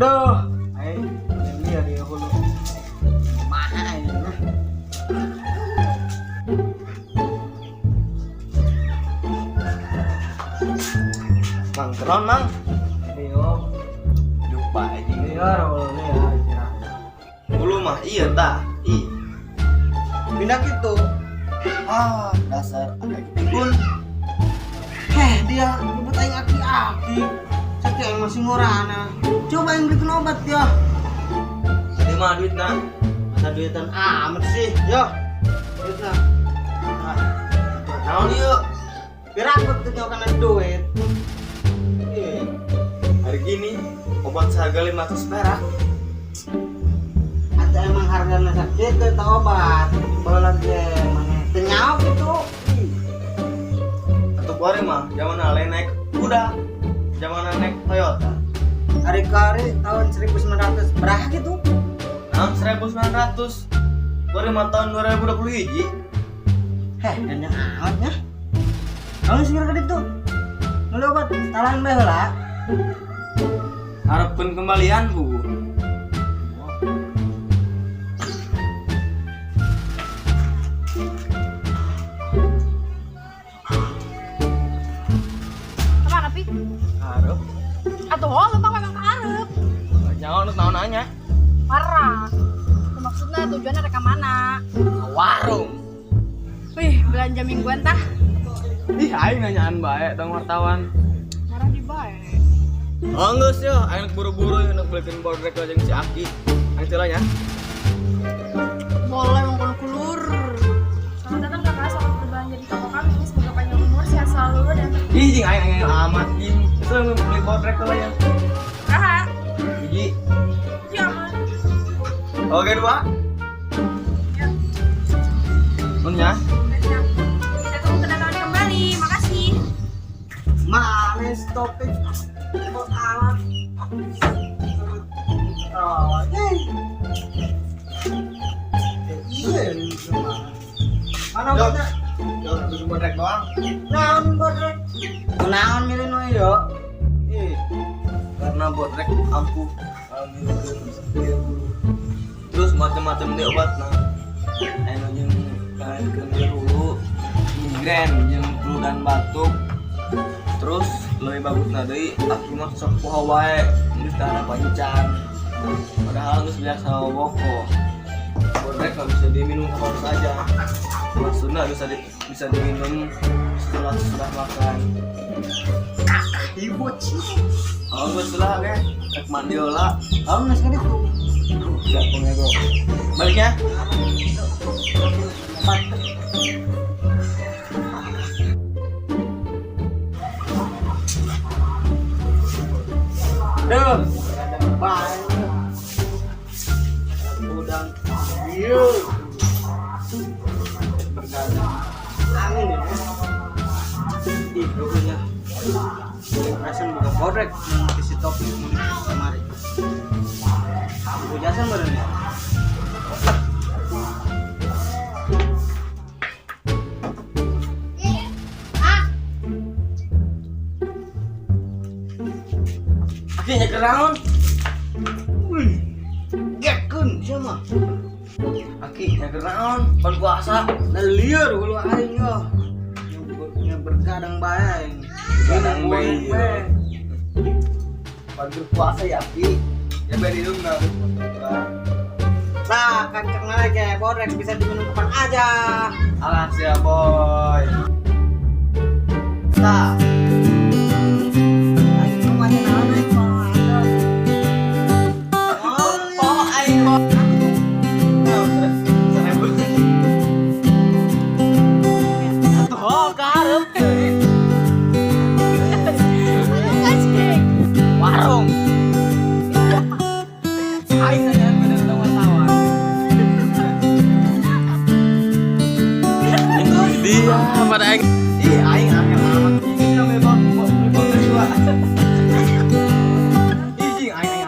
Duh, ayo lihat dia hulu. Mana ini? Mang keron mang. Dio, Jumpa aja. liar hulu liar kira. Dulu mah iya tak. Pindah gitu. Dasar agak pikun. Dia ribut aing aki-aki. Sakit aing masih ngorana. Coba yang bikin obat ya. Jadi mah duit nak. Masa duitan amat sih. Yo. Duitna. Naon yuk. Biar aku tuh karena duit. Hari gini obat seharga 500 perak. Ada emang harganya sakit itu obat. Boleh deh, mana tenyau gitu. Atau kemarin mah zaman ale naik kuda. Zaman naik Toyota. Hari-hari tahun 1900 berapa gitu? Tahun 1900. Kemarin mah tahun 2020 hiji. Dan yang amatnya. Kamu sih kira itu? Mulai obat talan baheula. Harapkan kembalian bu. Kemana, Pi? Harap. Atau lo bang memang harap? Jangan lu tahu nanya. Marah. Itu maksudnya tujuannya reka mana? Warung. Wih, belanja mingguan tah. Ih, aing nanyaan bae dong wartawan. Marah di bae. Oh enggak sih, aing buru-buru yang beliin bordrek aja si Aki. Aing celanya. Boleh mengkono kulur. Selamat datang kakak, selamat berbelanja di toko kami. Semoga panjang umur, sehat selalu dan Ih, jing aing amat jing. Terus beli bordrek aja. kakak. Biji. Ya aman. Oke, dua. Ya, Nunya. siap. Saya tunggu kedatangan kembali. Makasih. Manis topik. Kok alat. Oh, iya, mana obatnya? Yo, beli bordrek doang. Naon bodrek? Naon milih no yo? Karena bordrek ampuh. Terus macam-macam deh obatna. Anu jeung kain dulu migren jeung flu dan batuk. Terus lebih bagusna deui aku mah sok poho wae geus kana pancan. Padahal geus biasa woko. Bordrek nggak bisa diminum kapan saja. Maksudnya bisa diminum setelah sudah makan. Ibu sih. Oh, gue setelah kan, rek mandi olah. Kamu nasi kan itu. Siap pengego. Baliknya. Duh, ada banyak. Udang. Iya. Bergadang. Angin ya. Ih, pokoknya. Rasan buka bodrek isi topi kemarin. Aku jasa meren ya. Akhirnya keraun. Wih, gekun siapa? Akhirnya keraun. Pan puasa. Nah liar hulu aing yo. Yang bergadang bae. Bergadang bae. Bae. Pan berpuasa ya Aki. Ya beri dong nggak. Nah, kancang lagi bodrek bisa diminum kapan aja. Alah siap boy. Nah. Aing mau aja naon aing mau. Oh, ayo. Nah, seribu. Atuh, karep. Warung. Aing nanya bener sama wartawan. Dia pada aing. Ih, aing angel amat. Ini namanya bang, buat dua. Ih, aing.